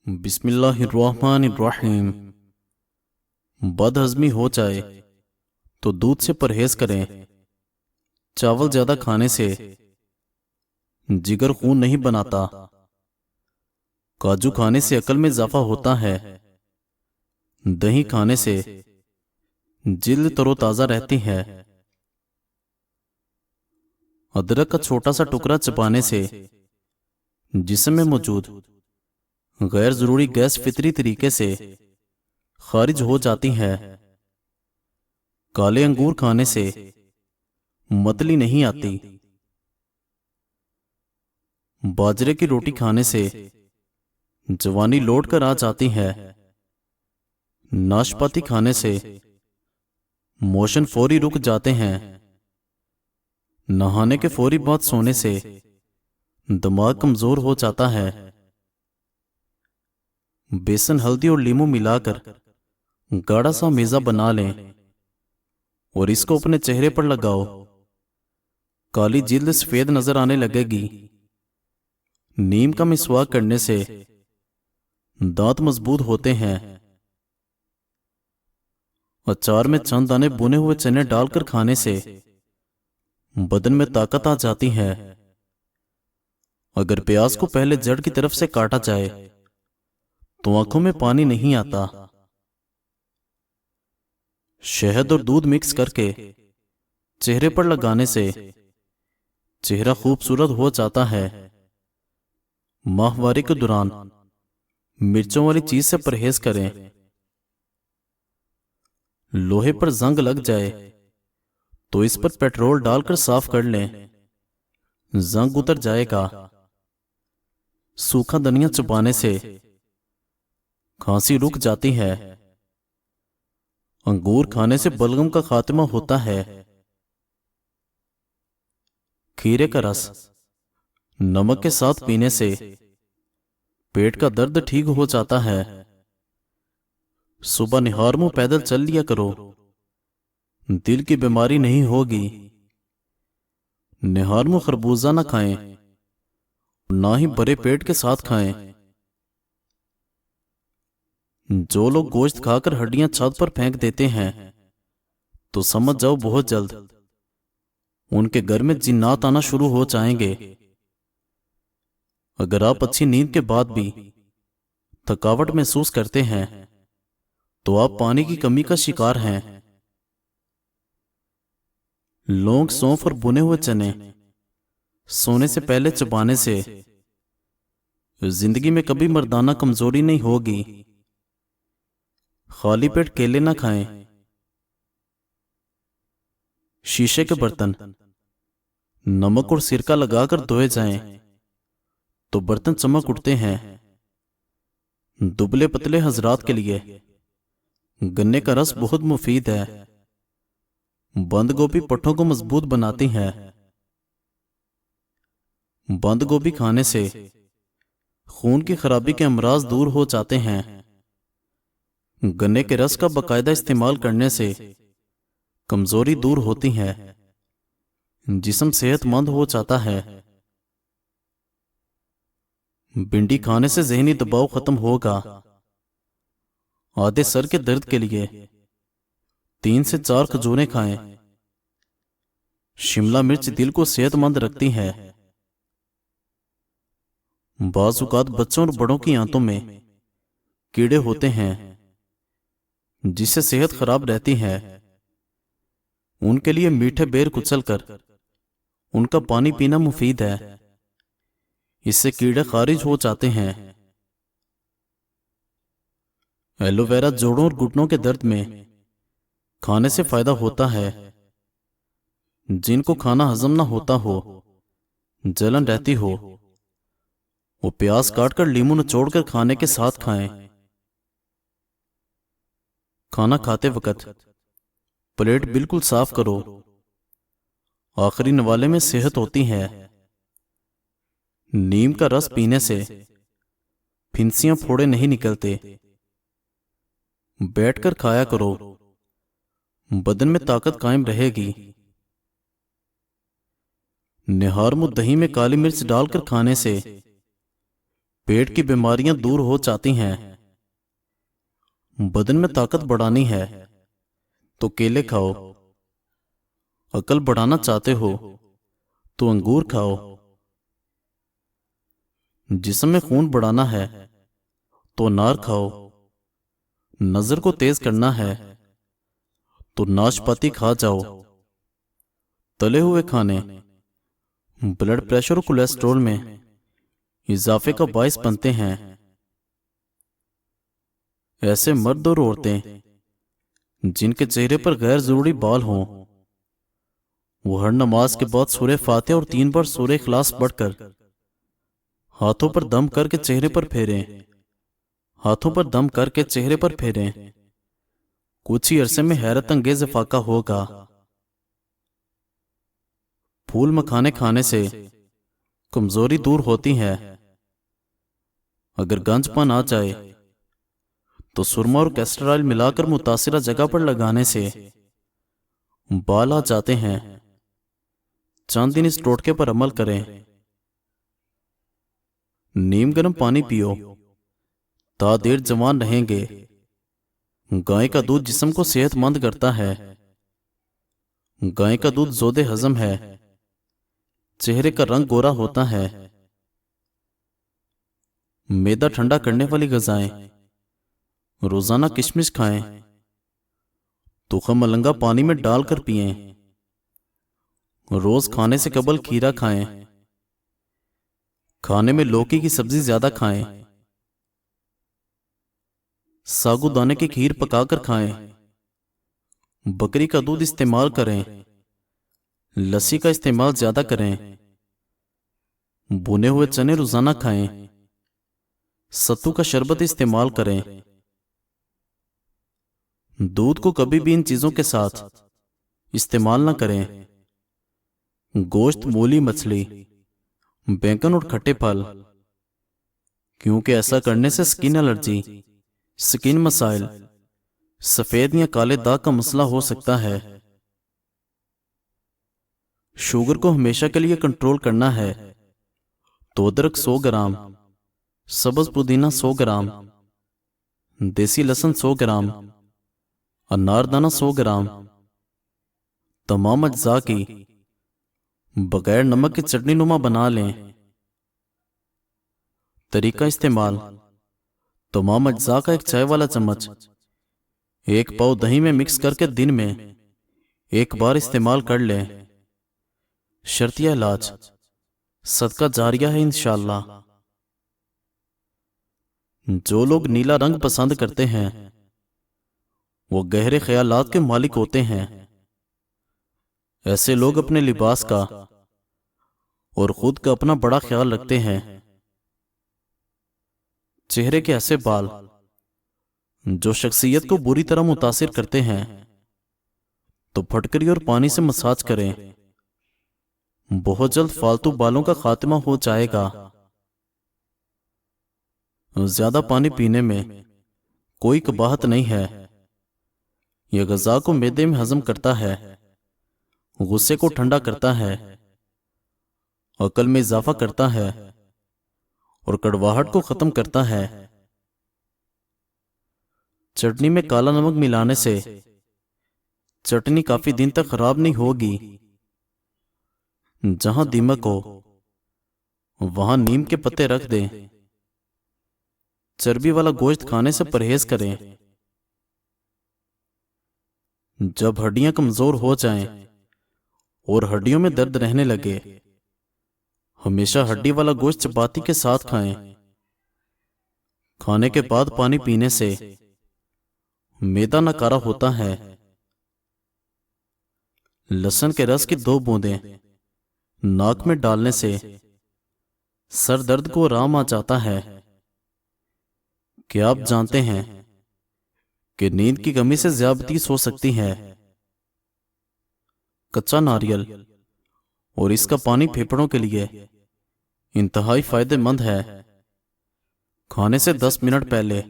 बिस्मिल्लाहिर्रहमानिर्रहीम। बदहजमी हो जाए तो दूध से परहेज करें। चावल ज्यादा खाने से जिगर खून नहीं बनाता। काजू खाने से अकल में इजाफा होता है। दही खाने से जिल्द तरोताजा रहती है। अदरक का छोटा सा टुकड़ा चबाने से जिस्म में मौजूद गैर जरूरी गैस फितरी तरीके से खारिज हो जाती है। काले अंगूर खाने से मतली नहीं आती। बाजरे की रोटी खाने से जवानी लौट कर आ जाती है। नाशपाती खाने से मोशन फौरी रुक जाते हैं। नहाने के फौरी बाद सोने से दिमाग कमजोर हो जाता है। बेसन, हल्दी और लीमू मिलाकर गाढ़ा सा मेजा बना लें और इसको अपने चेहरे पर लगाओ। काली जिल्द सफेद नजर आने लगेगी। नीम का मिसवाक करने से दांत मजबूत होते हैं। अचार में चंद दाने बुने हुए चने डालकर खाने से बदन में ताकत आ जाती है। अगर प्याज को पहले जड़ की तरफ से काटा जाए तो आंखों में पानी नहीं आता। शहद और दूध मिक्स करके चेहरे पर लगाने से चेहरा खूबसूरत हो जाता है। माहवारी के दौरान मिर्चों वाली चीज से परहेज करें। लोहे पर जंग लग जाए तो इस पर पेट्रोल डालकर साफ कर लें, जंग उतर जाएगा। सूखा धनिया चबाने से खांसी रुक जाती है। अंगूर खाने से बलगम का खात्मा होता है। खीरे का रस नमक के साथ पीने से पेट का दर्द ठीक हो जाता है। सुबह निहार मुंह पैदल चल लिया करो, दिल की बीमारी नहीं होगी। निहार मुंह खरबूजा ना खाएं, ना ही भरे पेट के साथ खाएं। जो लोग गोश्त खाकर हड्डियां छत पर फेंक देते हैं तो समझ जाओ बहुत जल्द उनके घर में जिन्नात आना शुरू हो जाएंगे। अगर आप अच्छी नींद के बाद भी थकावट महसूस करते हैं तो आप पानी की कमी का शिकार हैं। लौंग, सौंफ और भुने हुए चने सोने से पहले चबाने से जिंदगी में कभी मर्दाना कमजोरी नहीं होगी। खाली पेट केले ना खाएं। शीशे के बर्तन नमक और सिरका लगाकर धोए जाएं तो बर्तन चमक उठते हैं। दुबले पतले हजरात के लिए गन्ने का रस बहुत मुफीद है। बंद गोभी पट्टों को मजबूत बनाती है। बंद गोभी खाने से खून की खराबी के अमराज दूर हो जाते हैं। गन्ने के रस का बाकायदा इस्तेमाल करने से कमजोरी दूर होती है। जिस्म सेहतमंद हो जाता है। भिंडी खाने से जहनी दबाव खत्म होगा। आधे सर के दर्द के लिए 3 से 4 खजूरें खाएं। शिमला मिर्च दिल को सेहतमंद रखती है। बाज़ औक़ात बच्चों और बड़ों की आंतों में कीड़े होते हैं जिससे सेहत खराब रहती है। उनके लिए मीठे बेर कुचलकर उनका पानी पीना मुफीद है। इससे कीड़े खारिज हो जाते हैं। एलोवेरा जोड़ों और घुटनों के दर्द में खाने से फायदा होता है। जिनको खाना हजम ना होता हो, जलन रहती हो, वो प्याज काटकर लीमू निचोड़कर खाने के साथ खाएं। खाना खाते वक्त प्लेट बिल्कुल साफ करो। आखिरी नवाले में सेहत होती है। नीम का रस पीने से फिंसियां फोड़े नहीं निकलते। बैठकर खाया करो, बदन में ताकत कायम रहेगी। निहार मुंह दही में काली मिर्च डालकर खाने से पेट की बीमारियां दूर हो जाती हैं। बदन में ताकत बढ़ानी है तो केले खाओ। अकल बढ़ाना चाहते हो तो अंगूर खाओ। जिस्म में खून बढ़ाना है तो अनार खाओ। नजर को तेज करना है तो नाशपाती खा जाओ। तले हुए खाने ब्लड प्रेशर और कोलेस्ट्रॉल में इजाफे का बायस बनते हैं। ऐसे मर्द और औरतें जिनके चेहरे पर गैर जरूरी बाल हों, वो हर नमाज के बाद सूरह फातिहा और 3 बार सूरह इखलास पढ़कर हाथों पर दम करके चेहरे पर फेरें। हाथों पर दम करके चेहरे पर फेरें। कुछ ही अरसे में हैरत अंगेज इफाका होगा। फूल मखाने खाने से कमजोरी दूर होती है। अगर गंजपन आ जाए तो सुरमा और कैस्टर ऑयल मिलाकर मुतासिरा जगह पर लगाने से बाल आ जाते हैं। चंद दिन इस टोटके पर अमल करें। नीम गर्म पानी पियो, ता देर जवान रहेंगे। गाय का दूध जिस्म को सेहतमंद करता है। गाय का दूध जोदे हजम है। चेहरे का रंग गोरा होता है। मैदा ठंडा करने वाली ग़िज़ाएं रोजाना किशमिश खाएं। तुखम मलंगा पानी में डालकर पिएं। रोज खाने से कबल खीरा खाएं। खाने में लौकी की सब्जी ज्यादा खाएं। साबूदाने की खीर पकाकर खाएं। बकरी का दूध इस्तेमाल करें। लस्सी का इस्तेमाल ज्यादा करें। भुने हुए चने रोजाना खाएं। सत्तू का शरबत इस्तेमाल करें। दूध को कभी भी इन चीजों के साथ इस्तेमाल ना करें। गोश्त, मूली, मछली, बैंगन और खट्टे फल, क्योंकि ऐसा करने से स्किन एलर्जी, स्किन मसाइल, सफेद या काले दाग का मसला हो सकता है। शुगर को हमेशा के लिए कंट्रोल करना है तो अदरक 100 ग्राम, सब्ज पुदीना 100 ग्राम, देसी लहसुन 100 ग्राम, अनारदाना 100 ग्राम, तमाम अज्जा की बगैर नमक की चटनी नुमा बना लें। तरीका इस्तेमाल: तमाम अज्जा का 1 चाय वाला चम्मच 1 पाव दही में मिक्स करके दिन में 1 बार इस्तेमाल कर लें। शर्तिया इलाज सदका जारिया है इंशाअल्लाह। जो लोग नीला रंग पसंद करते हैं वो गहरे ख्यालात के मालिक होते हैं। ऐसे लोग अपने लिबास का और खुद का अपना बड़ा ख्याल रखते हैं। चेहरे के ऐसे बाल जो शख्सियत को बुरी तरह मुतासिर करते हैं तो फटकरी और पानी से मसाज करें। बहुत जल्द फालतू बालों का खात्मा हो जाएगा। ज्यादा पानी पीने में कोई कबाहत नहीं है। यह ग़िज़ा को मैदे में हजम करता है, गुस्से को ठंडा करता है, अकल में इजाफा करता है और कड़वाहट को खत्म करता है। चटनी में काला नमक मिलाने से चटनी काफी दिन तक खराब नहीं होगी। जहां दीमक हो वहां नीम के पत्ते रख दें। चर्बी वाला गोश्त खाने से परहेज करें। जब हड्डियां कमजोर हो जाएं और हड्डियों में दर्द रहने लगे, हमेशा हड्डी वाला गोश्त चपाती के साथ खाएं। खाने के बाद पानी पीने से मैदा नकारा होता है। लहसुन के रस की 2 बूंदें नाक में डालने से सर दर्द को आराम आ जाता है। क्या आप जानते हैं कि नींद की कमी से ज़्यादतीस हो सकती है? कच्चा नारियल और इसका पानी फेफड़ों के लिए इंतहाई फायदेमंद है। खाने से 10 मिनट पहले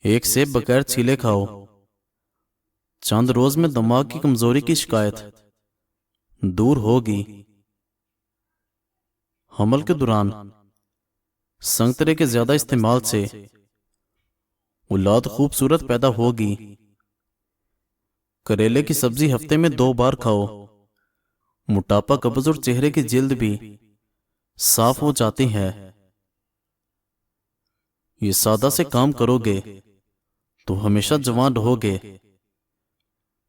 1 सेब बगैर छीले खाओ। चंद रोज में दिमाग की कमजोरी की शिकायत दूर होगी। हमल के दौरान संतरे के ज्यादा इस्तेमाल से औलाद खूबसूरत पैदा होगी। करेले की सब्जी हफ्ते में 2 बार खाओ। मोटापा, कब्ज और चेहरे की जिल्द भी साफ हो जाती है। ये सादा से काम करोगे तो हमेशा जवान रहोगे।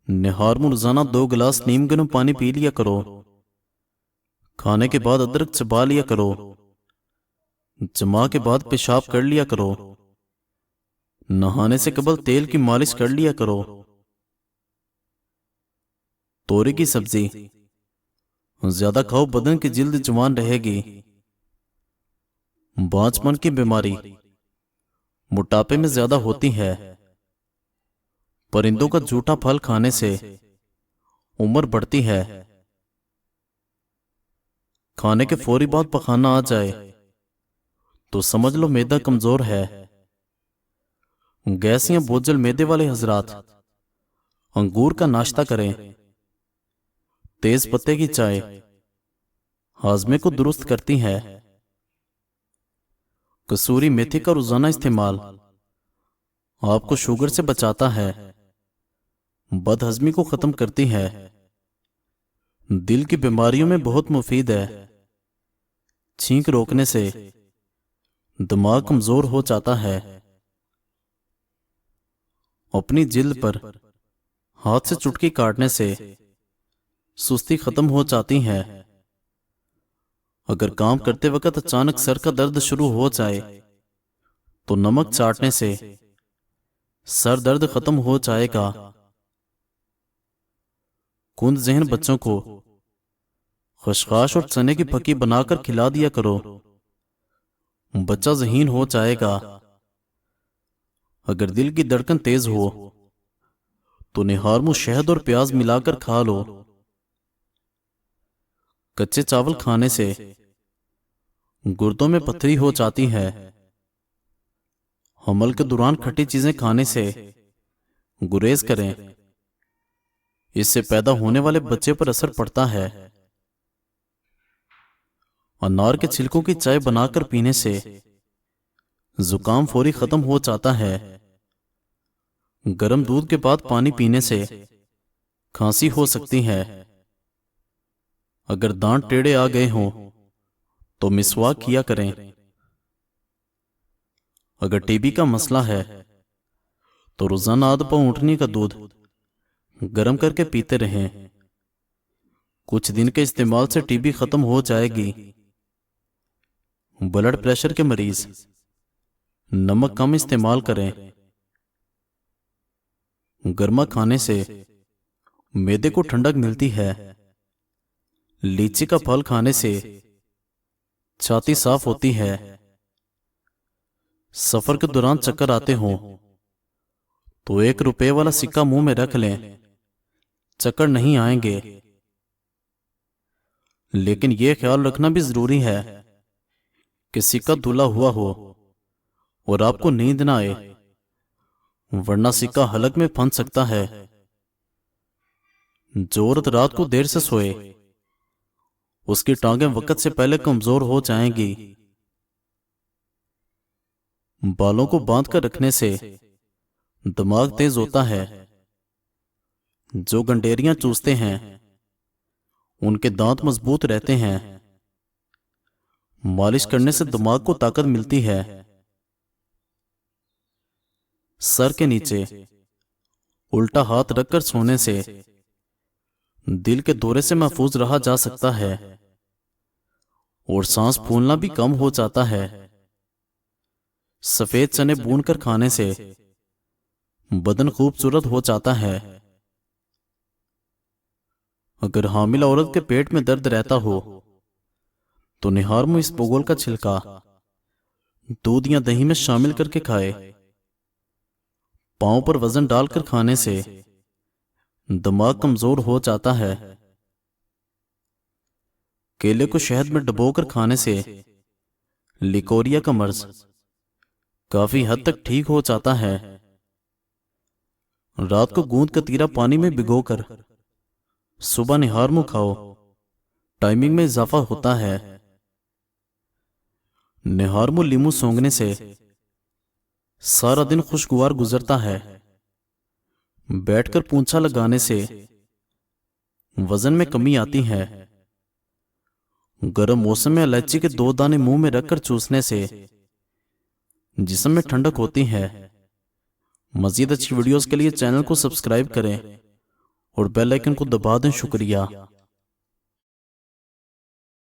निहार में रोजाना 2 गिलास नीम गर्म पानी पी लिया करो। खाने के बाद अदरक चबा लिया करो। जमा के बाद पेशाब कर लिया करो। नहाने से कबल तेल की मालिश कर लिया करो। तोरी की सब्जी ज्यादा खाओ, बदन की जिल्द जवान रहेगी। बांझपन की बीमारी मोटापे में ज्यादा होती है। परिंदों का जूठा फल खाने से उम्र बढ़ती है। खाने के फौरी बाद पखाना आ जाए तो समझ लो मैदा कमजोर है। गैस या बोझल मैदे वाले हजरात अंगूर का नाश्ता करें। तेज पत्ते की चाय हाजमे को दुरुस्त करती है। कसूरी मेथी का रोजाना इस्तेमाल आपको शुगर से बचाता है। बदहजमी को खत्म करती है। दिल की बीमारियों में बहुत मुफीद है। छींक रोकने से दिमाग कमजोर हो जाता है। अपनी जिल्द पर हाथ से चुटकी काटने से सुस्ती खत्म हो जाती है। अगर काम करते वक्त अचानक सर का दर्द शुरू हो जाए तो नमक चाटने से सर दर्द खत्म हो जाएगा। कुंद जहन बच्चों को खशखाश और चने की फकी बनाकर खिला दिया करो। बच्चा ज़हीन हो जाएगा। अगर दिल की धड़कन तेज हो तो निहार में शहद और प्याज मिलाकर खा लो। कच्चे चावल खाने से गुर्दों में पथरी हो जाती है। हमल के दौरान खट्टी चीजें खाने से गुरेज करें। इससे पैदा होने वाले बच्चे पर असर पड़ता है। अनार के छिलकों की चाय बनाकर पीने से जुकाम फौरी खत्म हो जाता है। गर्म दूध के बाद पानी पीने से खांसी हो सकती है। अगर दांत टेढ़े आ गए हों तो मिसवाक किया करें। अगर टीबी का मसला है तो रोजाना आधा पाव ऊँटनी का दूध गर्म करके पीते रहें। कुछ दिन के इस्तेमाल से टीबी खत्म हो जाएगी। ब्लड प्रेशर के मरीज नमक कम इस्तेमाल करें। गर्मा खाने से मैदे को ठंडक मिलती है। लीची का फल खाने से छाती साफ होती है। सफर के दौरान चक्कर आते हों तो 1 रुपए वाला सिक्का मुंह में रख लें, चक्कर नहीं आएंगे। लेकिन यह ख्याल रखना भी जरूरी है कि सिक्का धुला हुआ हो और आपको नींद ना आए, वरना सिक्का हलक में फंस सकता है। जो औरत रात को देर से सोए उसकी टांगें वक्त से पहले कमजोर हो जाएंगी। बालों को बांध कर रखने से दिमाग तेज होता है। जो गंडेरियां चूसते हैं उनके दांत मजबूत रहते हैं। मालिश करने से दिमाग को ताकत मिलती है। सर के नीचे उल्टा हाथ रखकर सोने से दिल के दौरे से महफूज रहा जा सकता है और सांस फूलना भी कम हो जाता है। सफेद चने भूनकर खाने से बदन खूबसूरत हो जाता है। अगर हामिला औरत के पेट में दर्द रहता हो तो निहार में इसबगोल का छिलका दूध या दही में शामिल करके खाए। पांव पर वजन डालकर खाने से दिमाग कमजोर हो जाता है। केले को शहद में डुबोकर खाने से लिकोरिया का मर्ज काफी हद तक ठीक हो जाता है। रात को गूंद कतीरा पानी में भिगोकर सुबह निहार मुंह खाओ, टाइमिंग में इजाफा होता है। निहारमो लीमू सूंघने से सारा दिन खुशगवार गुजरता है। बैठकर पूंछा लगाने से वजन में कमी आती है। गर्म मौसम में इलायची के 2 दाने मुंह में रखकर चूसने से जिस्म में ठंडक होती है। मजीद अच्छी वीडियोस के लिए चैनल को सब्सक्राइब करें और बेल आइकन को दबा दें। शुक्रिया।